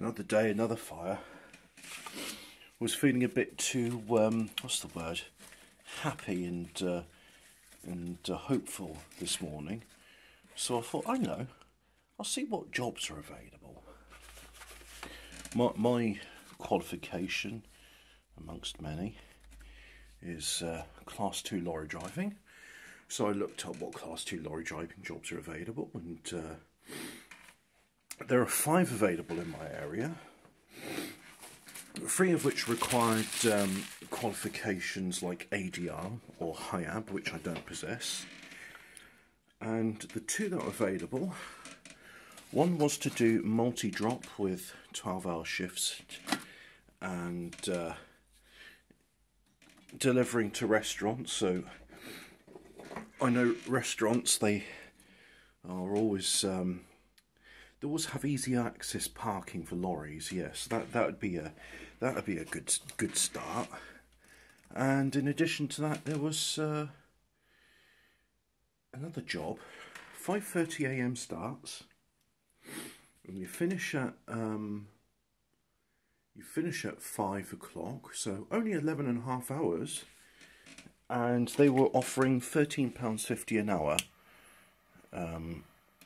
Another day, another fire. Was feeling a bit too, what's the word, happy and hopeful this morning. So I thought, I know, I'll see what jobs are available. My qualification, amongst many, is Class 2 lorry driving. So I looked up what Class 2 lorry driving jobs are available, and there are 5 available in my area. 3 of which required qualifications like ADR or HIAB, which I don't possess. And the 2 that were available, one was to do multi-drop with 12-hour shifts and delivering to restaurants. So I know restaurants, they are always they always have easy access parking for lorries. Yes, that would be a good start. And in addition to that, there was another job. 5:30 AM starts, and you finish at 5 o'clock. So only 11.5 hours, and they were offering £13.50 an hour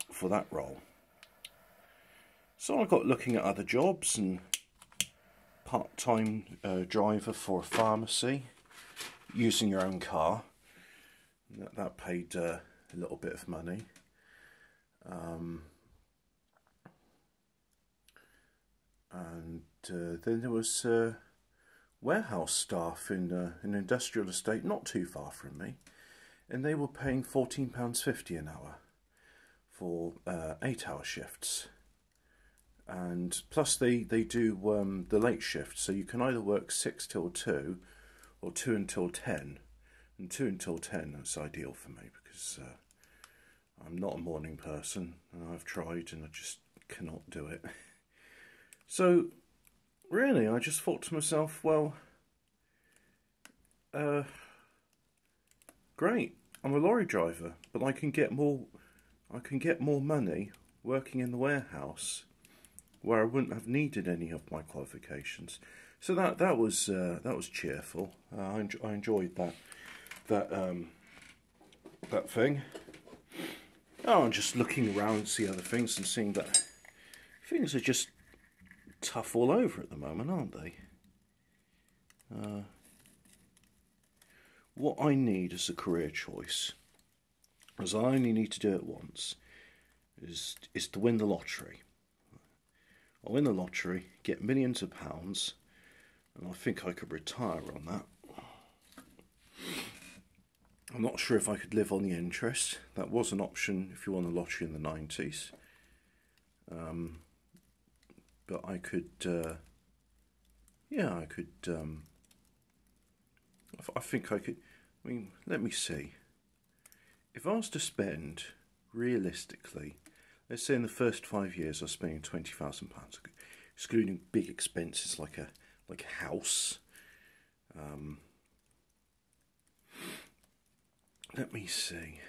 for that role. So I got looking at other jobs, and part-time driver for a pharmacy, using your own car. That paid a little bit of money. And then there was warehouse staff in an industrial estate not too far from me, and they were paying £14.50 an hour for 8-hour shifts. And plus they do the late shift, so you can either work 6 till 2 or 2 until 10. And 2 until 10, that's ideal for me, because I'm not a morning person, and I've tried and I just cannot do it. So really, I just thought to myself, well, great, I'm a lorry driver, but I can get more money working in the warehouse, where I wouldn't have needed any of my qualifications. So that was cheerful. I enjoyed that thing. Oh, I'm just looking around to see other things and seeing that things are just tough all over at the moment, aren't they? What I need as a career choice, as I only need to do it once, is to win the lottery. I'll win the lottery, get millions of pounds, and I think I could retire on that. I'm not sure if I could live on the interest. That was an option if you won the lottery in the 90s. But I could, yeah, I could, I think I could, I mean, let me see. If I was to spend, realistically, let's say in the first 5 years I was spending £20,000, excluding big expenses like a house. Let me see.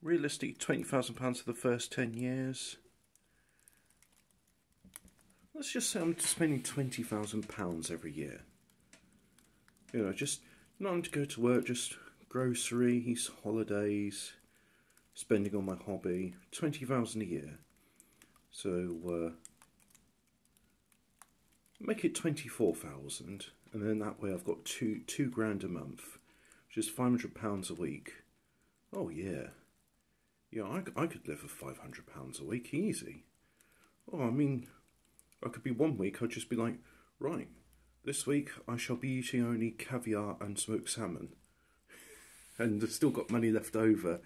Realistically, £20,000 for the first 10 years. Let's just say I'm spending £20,000 every year. You know, just not having to go to work, just groceries, holidays, spending on my hobby. 20,000 a year. So make it 24,000, and then that way I've got two grand a month, which is £500 a week. Oh yeah, yeah, I could live for £500 a week easy. Oh, I mean, I could be one week I'd just be like, right, this week I shall be eating only caviar and smoked salmon. And I've still got money left over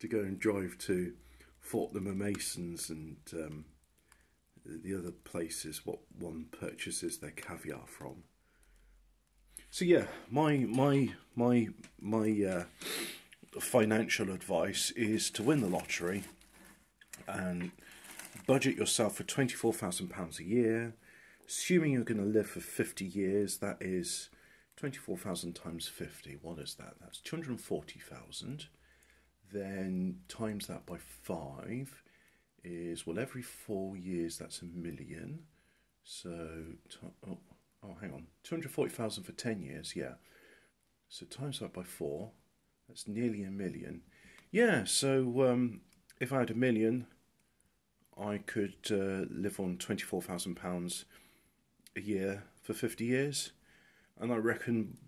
to go and drive to Fortnum and Masons and the other places what one purchases their caviar from. So yeah, my financial advice is to win the lottery and budget yourself for £24,000 a year. Assuming you're going to live for 50 years, that is 24,000 times 50. What is that? That's 240,000. Then times that by 5 is, well, every 4 years, that's a million. So, oh, hang on, 240,000 for 10 years, yeah. So times that by 4, that's nearly a million. Yeah, so if I had a million, I could live on £24,000 a year for 50 years. And I reckon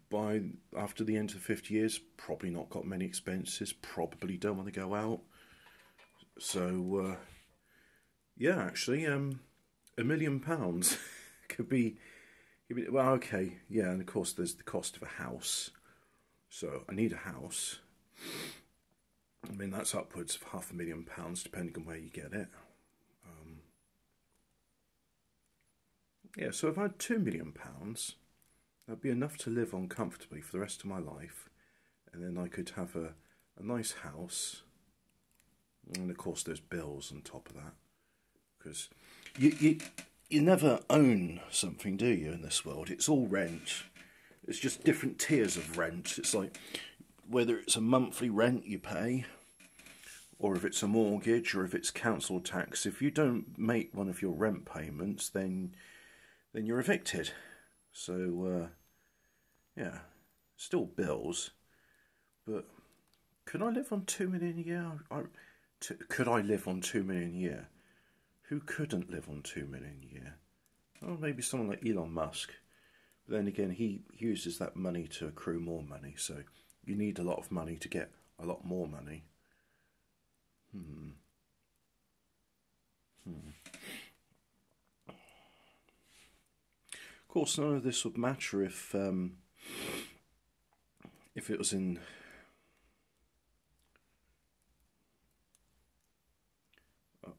after the end of 50 years, probably not got many expenses, probably don't want to go out. So, yeah, actually, £1,000,000 could be, well, okay, yeah, and of course there's the cost of a house. So I need a house. I mean, that's upwards of £500,000, depending on where you get it. Yeah, so if I had £2,000,000, that'd be enough to live on comfortably for the rest of my life. And then I could have a nice house. And of course there's bills on top of that. Because you never own something, do you, in this world? It's all rent. It's just different tiers of rent. It's like whether it's a monthly rent you pay, or if it's a mortgage, or if it's council tax. If you don't make one of your rent payments, then you're evicted. So, yeah, still bills. But could I live on £2 million a year? Could I live on £2 million a year? Who couldn't live on £2 million a year? Well, maybe someone like Elon Musk. But then again, he uses that money to accrue more money. So you need a lot of money to get a lot more money. Of course, none of this would matter if it was in.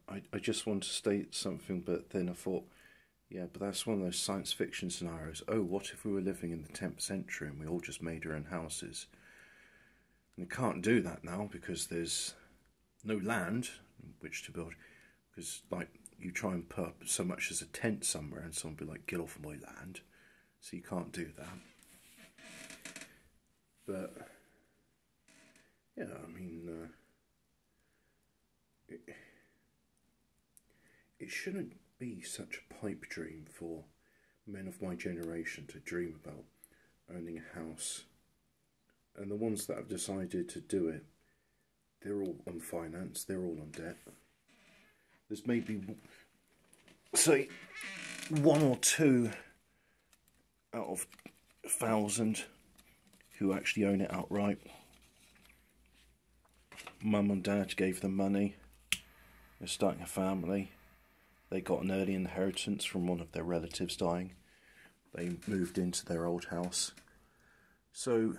I just want to state something, but then I thought, yeah, but that's one of those science fiction scenarios. Oh, what if we were living in the 10th century and we all just made our own houses? And you can't do that now because there's no land in which to build. Because, like, you try and put up so much as a tent somewhere and someone will be like, get off my land. So you can't do that. But, yeah, I mean, it shouldn't be such a pipe dream for men of my generation to dream about owning a house. And the ones that have decided to do it, they're all on finance, they're all on debt. There's maybe, say, 1 or 2 out of 1,000 who actually own it outright. Mum and Dad gave them money. They're starting a family. They got an early inheritance from one of their relatives dying. They moved into their old house. So,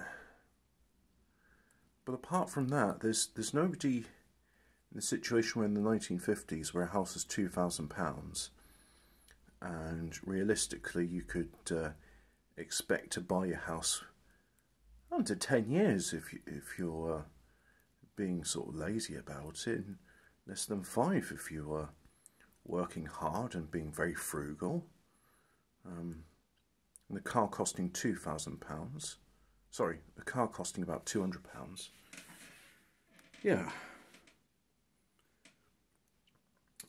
but apart from that, there's nobody in the situation where in the 1950s where a house is £2,000 and realistically you could expect to buy a house under 10 years if you're being sort of lazy about it, and less than 5 if you are working hard and being very frugal. And the car costing £2,000. Sorry, a car costing about £200. Yeah.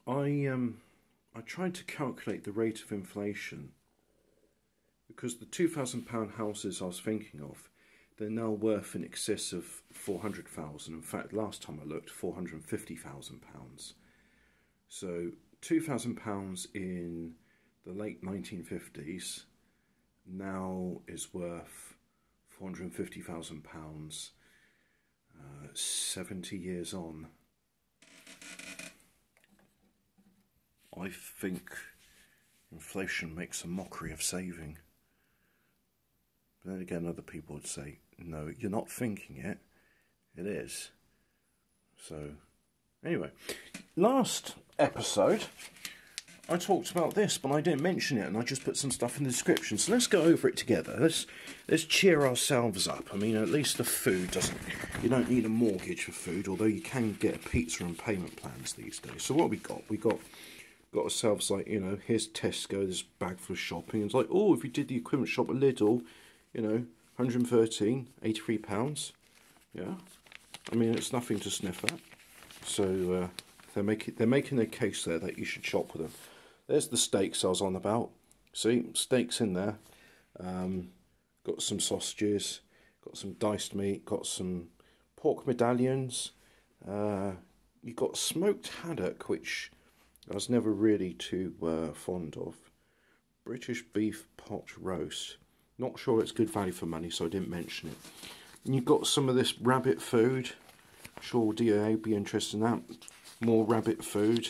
I tried to calculate the rate of inflation because the £2,000 houses I was thinking of, they're now worth in excess of £400,000. In fact, last time I looked, £450,000. So £2,000 in the late 1950s now is worth £450,000 70 years on. I think inflation makes a mockery of saving. But then again, other people would say, no, you're not thinking it. It is. So, anyway, last episode, I talked about this, but I didn't mention it, and I just put some stuff in the description. So let's go over it together. Let's cheer ourselves up. I mean, at least the food doesn't. You don't need a mortgage for food, although you can get a pizza and payment plans these days. So what have we got? We got ourselves, like, you know, here's Tesco, this bag full of shopping. It's like, oh, if you did the equivalent shop at Lidl, you know, 113, £83. Yeah, I mean, it's nothing to sniff at. So They're making their case there that you should shop with them. There's the steaks I was on about. See, steaks in there. Got some sausages, got some diced meat, got some pork medallions. You've got smoked haddock, which I was never really too fond of. British beef pot roast. Not sure it's good value for money, so I didn't mention it. And you've got some of this rabbit food. Sure, DAA be interested in that. More rabbit food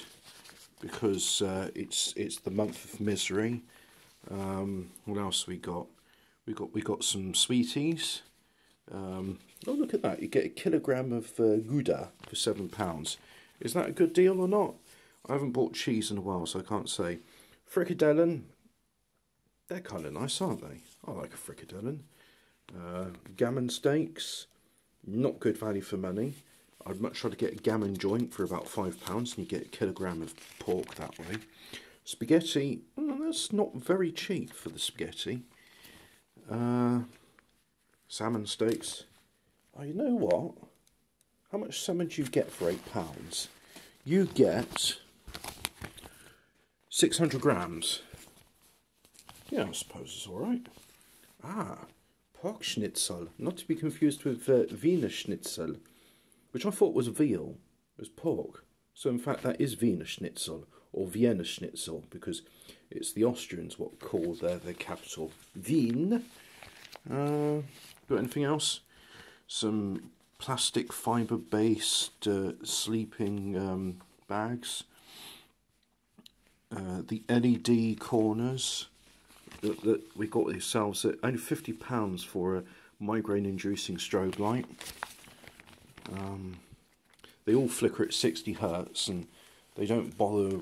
because it's the month of misery. What else we got? We got some sweeties. Oh, look at that! You get a kilogram of Gouda for £7. Is that a good deal or not? I haven't bought cheese in a while, so I can't say. Frikadellen. They're kind of nice, aren't they? I like a frikadellen. Gammon steaks. Not good value for money. I'd much rather get a gammon joint for about £5 and you get a kilogram of pork that way. Spaghetti, that's not very cheap for the spaghetti. Salmon steaks. Oh, you know what? How much salmon do you get for £8? You get 600 grams. Yeah, I suppose it's alright. Ah, pork schnitzel. Not to be confused with Wiener Schnitzel, which I thought was veal. It was pork. So in fact that is Wiener Schnitzel, or Vienna Schnitzel, because it's the Austrians what call their capital Wien. Got anything else? Some plastic fibre based sleeping bags. The LED corners that we got ourselves at only £50 for a migraine inducing strobe light. They all flicker at 60 Hertz and they don't bother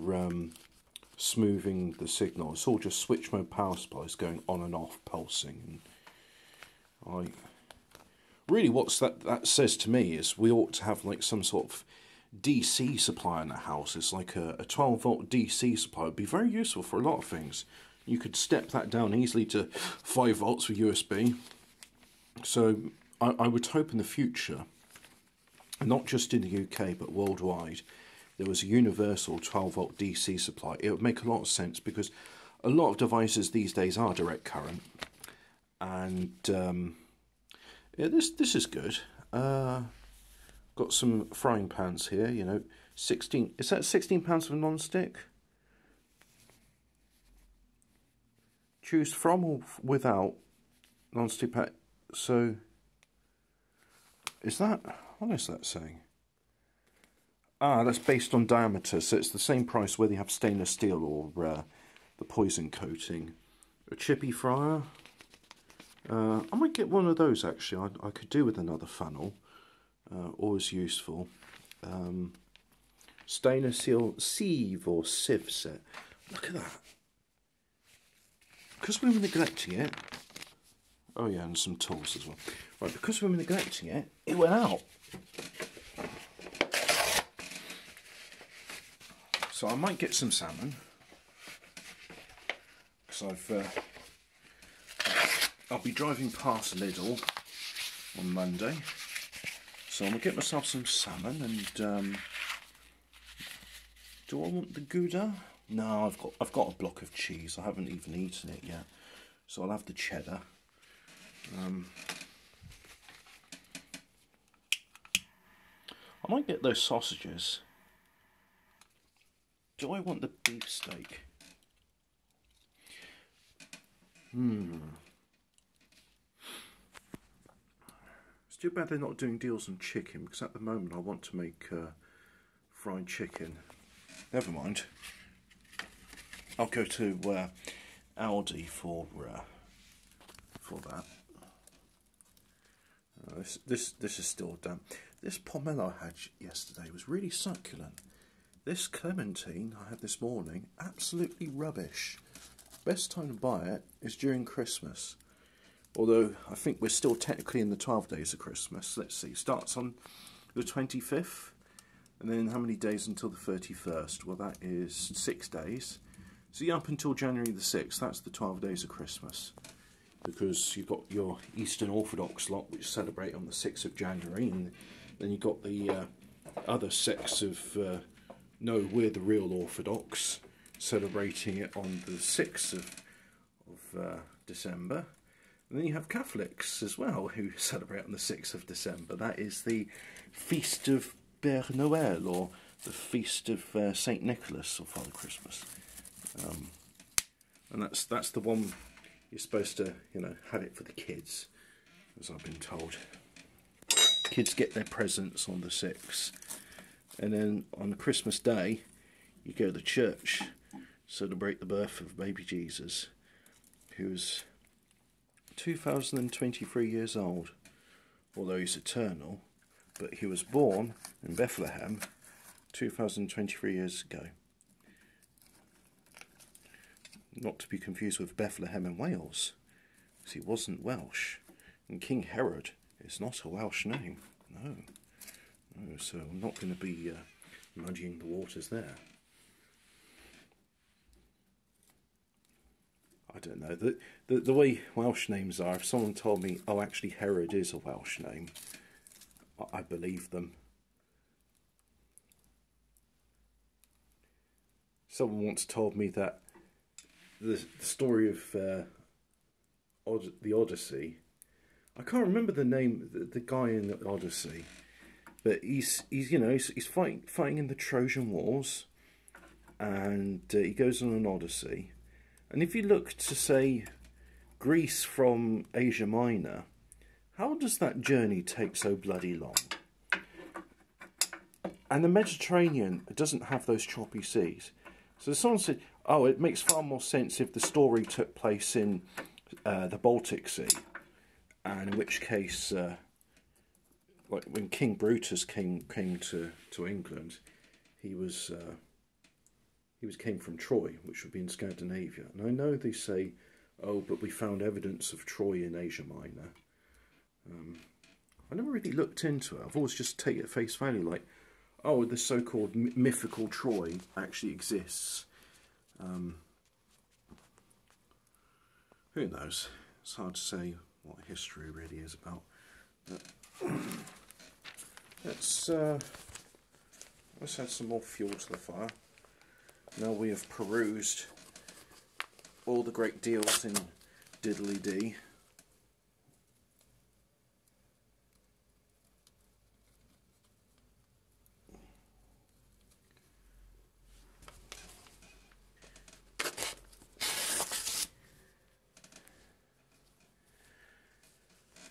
smoothing the signal. It's all just switch mode power supplies going on and off, pulsing. And really what that says to me is we ought to have like some sort of DC supply in the house. It's like a 12 volt DC supply. It would be very useful for a lot of things. You could step that down easily to 5 volts with USB. So I would hope in the future, not just in the UK but worldwide, there was a universal 12 volt DC supply. It would make a lot of sense because a lot of devices these days are direct current. And yeah, this is good. Got some frying pans here, you know, 16, is that £16 for non-stick? Choose from or without non-stick pack. So, is that, what is that saying? Ah, that's based on diameter, so it's the same price whether you have stainless steel or the poison coating. A chippy fryer. I might get one of those actually. I could do with another funnel. Always useful. Stainless steel sieve or sieve set. Look at that. Because we were neglecting it. Oh yeah, and some tools as well. Right, because we were neglecting it, it went out. So I might get some salmon. Because I'll be driving past Lidl on Monday. So I'm going to get myself some salmon and do I want the Gouda? No, I've got a block of cheese. I haven't even eaten it yet. So I'll have the cheddar. I might get those sausages. Do I want the beef steak? It's too bad they're not doing deals on chicken, because at the moment I want to make fried chicken. Never mind. I'll go to Aldi for that. This is still damp. This pomelo I had yesterday was really succulent. This clementine I had this morning, absolutely rubbish. Best time to buy it is during Christmas. Although I think we're still technically in the 12 days of Christmas. Let's see, starts on the 25th. And then how many days until the 31st? Well, that is 6 days. So you're up until January the 6th, that's the 12 days of Christmas. Because you've got your Eastern Orthodox lot, which celebrate on the 6th of January. And then you've got the other sects of No, we're the real Orthodox, celebrating it on the 6th of December. And then you have Catholics as well who celebrate on the 6th of December. That is the Feast of Père Noël, or the Feast of Saint Nicholas, or Father Christmas. And that's the one you're supposed to, you know, have it for the kids, as I've been told. Kids get their presents on the 6th. And then on Christmas Day, you go to church, celebrate the birth of baby Jesus, who's 2023 years old, although he's eternal, but he was born in Bethlehem 2023 years ago. Not to be confused with Bethlehem in Wales, because he wasn't Welsh, and King Herod is not a Welsh name, no. No, so I'm not going to be muddying the waters there. I don't know. The way Welsh names are, if someone told me, oh, actually Herod is a Welsh name, I believe them. Someone once told me that the story of the Odyssey, I can't remember the name, the guy in the Odyssey, but he's fighting in the Trojan Wars, and he goes on an Odyssey. And if you look to, say, Greece from Asia Minor, how does that journey take so bloody long? And the Mediterranean doesn't have those choppy seas. So someone said, oh, it makes far more sense if the story took place in the Baltic Sea, and in which case, like when King Brutus came to England, he came from Troy, which would be in Scandinavia. And I know they say, oh, but we found evidence of Troy in Asia Minor. I never really looked into it. I've always just taken it at face value, like, oh, the so-called mythical Troy actually exists. Who knows? It's hard to say what history really is about. But let's add some more fuel to the fire. Now we have perused all the great deals in Diddly-Dee.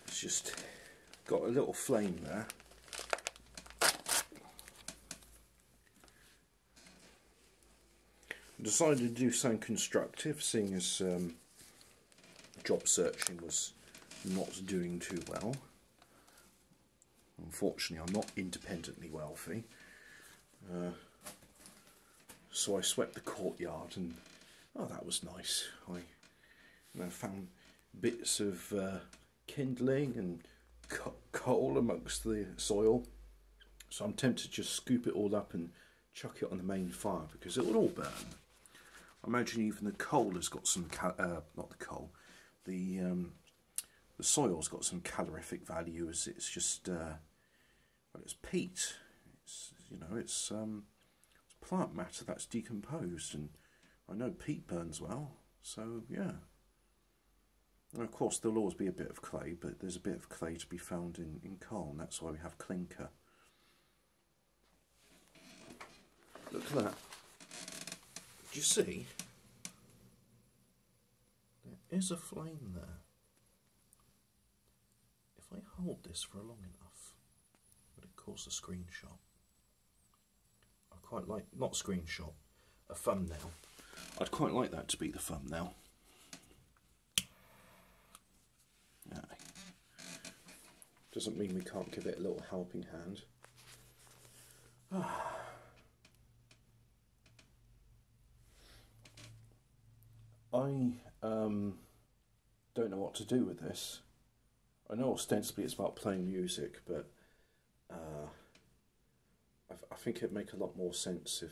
It's just got a little flame there. I decided to do something constructive, seeing as job searching was not doing too well. Unfortunately, I'm not independently wealthy. So I swept the courtyard, and oh, that was nice. I found bits of kindling and coal amongst the soil. So I'm tempted to just scoop it all up and chuck it on the main fire, because it will all burn. I imagine even the coal has got some, not the coal, the soil's got some calorific value, as it's just, well, it's peat. It's, you know, it's plant matter that's decomposed, and I know peat burns well, so yeah. And of course there'll always be a bit of clay, but there's a bit of clay to be found in coal, and that's why we have clinker. Look at that. Do you see? There is a flame there. If I hold this for long enough, would it cause a screenshot? I quite like, not screenshot, a thumbnail. I'd quite like that to be the thumbnail. Aye. Doesn't mean we can't give it a little helping hand. I don't know what to do with this. I know ostensibly it's about playing music, but I think it'd make a lot more sense if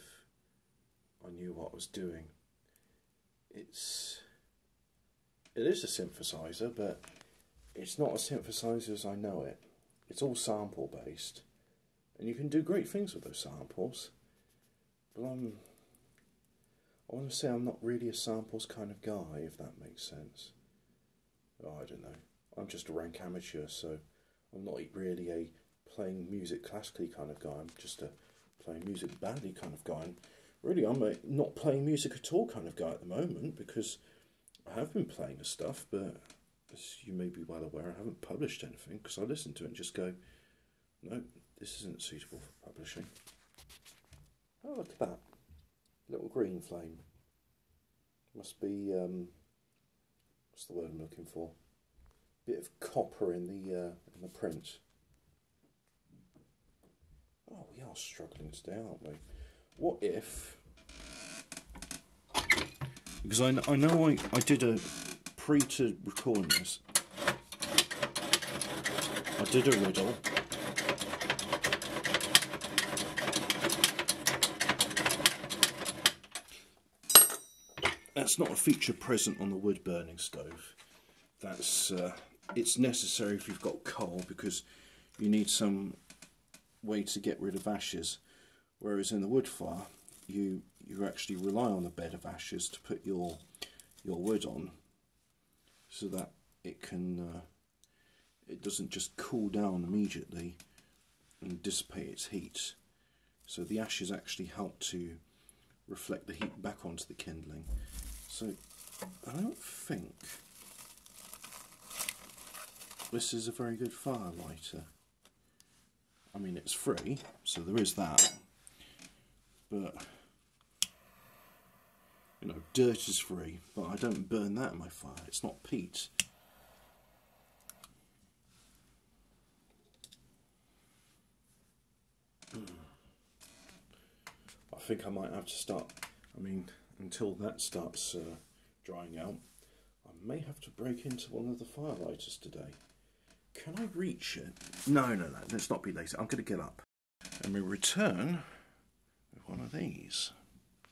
I knew what I was doing. It is a synthesizer, but it's not a synthesizer as I know it. It's all sample based, and you can do great things with those samples, But I want to say I'm not really a samples kind of guy, if that makes sense. Oh, I don't know. I'm just a rank amateur, so I'm not really a playing music classically kind of guy. I'm just a playing music badly kind of guy. And really, I'm a not playing music at all kind of guy at the moment, because I have been playing the stuff, but as you may be well aware, I haven't published anything, because I listen to it and just go, no, this isn't suitable for publishing. Oh, look at that. Little green flame. Must be, what's the word I'm looking for? Bit of copper in the print. Oh, we are struggling today, aren't we? What if... Because I know I did a pre to recording this. I did a riddle. That's not a feature present on the wood burning stove. That's it's necessary if you've got coal, because you need some way to get rid of ashes. Whereas in the wood fire, you actually rely on a bed of ashes to put your wood on, so that it can it doesn't just cool down immediately and dissipate its heat. So the ashes actually help to reflect the heat back onto the kindling. So I don't think this is a very good fire lighter. I mean, it's free, so there is that, but you know, dirt is free, but I don't burn that in my fire. It's not peat. I think I might have to start, I mean, until that starts drying out, I may have to break into one of the firelighters today. Can I reach it? No, let's not be lazy. I'm going to get up. And we return with one of these.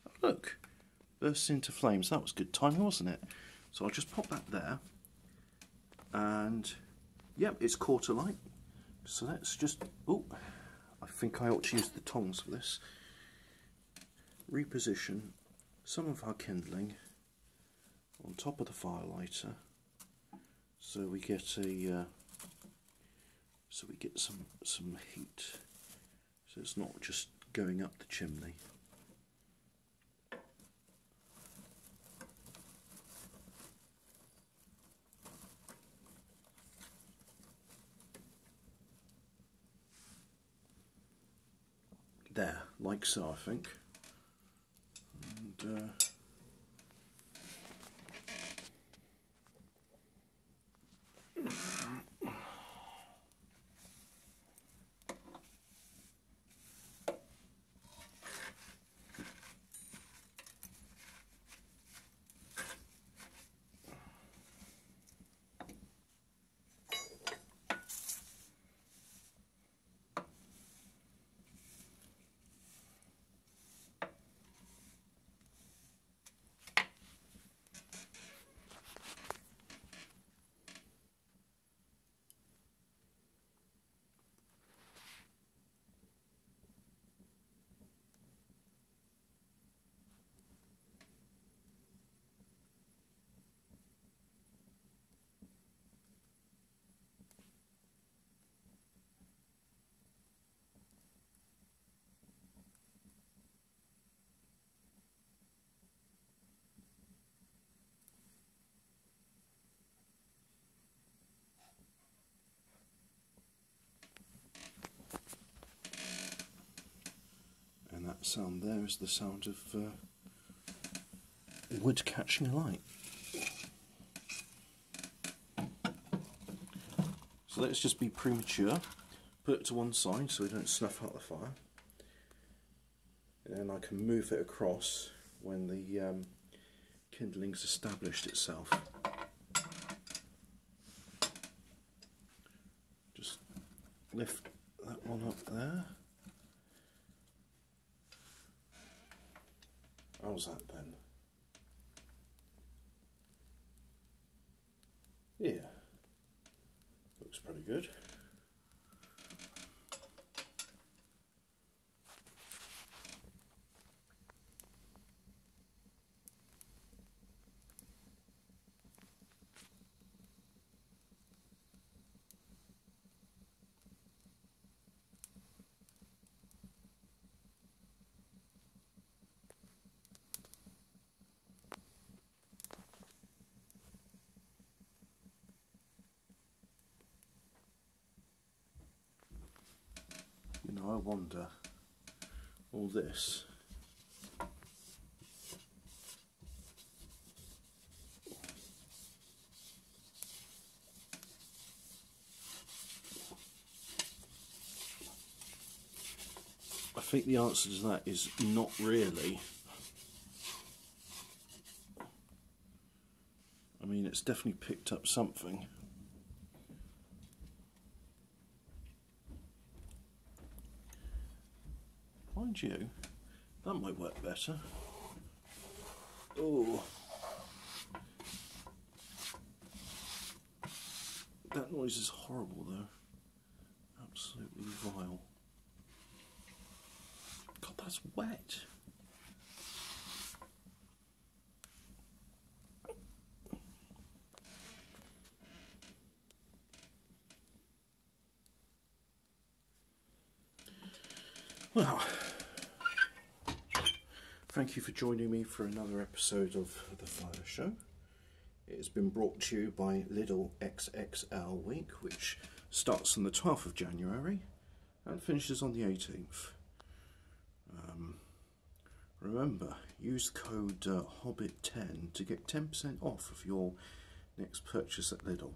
Oh, look, bursts into flames. That was good timing, wasn't it? So I'll just pop that there. And, yep, it's caught alight. So let's just, oh, I think I ought to use the tongs for this. Reposition some of our kindling on top of the firelighter, so we get a some heat, so it's not just going up the chimney. There, like so, I think. And that sound there is the sound of wood catching alight. So let's just be premature, put it to one side so we don't snuff out the fire, and then I can move it across when the kindling's established itself. Just lift that one up there. How's that then? Yeah, looks pretty good. Now I wonder, all this, I think the answer to that is not really. I mean, it's definitely picked up something. Mind you, that might work better. Oh, that noise is horrible though. Absolutely vile. God, that's wet. Well, thank you for joining me for another episode of The Fire Show. It has been brought to you by Lidl XXL Week, which starts on the 12th of January and finishes on the 18th. Remember, use code HOBBIT10 to get 10% off of your next purchase at Lidl.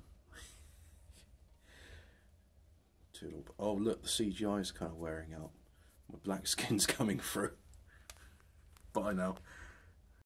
Oh look, the CGI is kind of wearing out. My black skin's coming through. Bye now.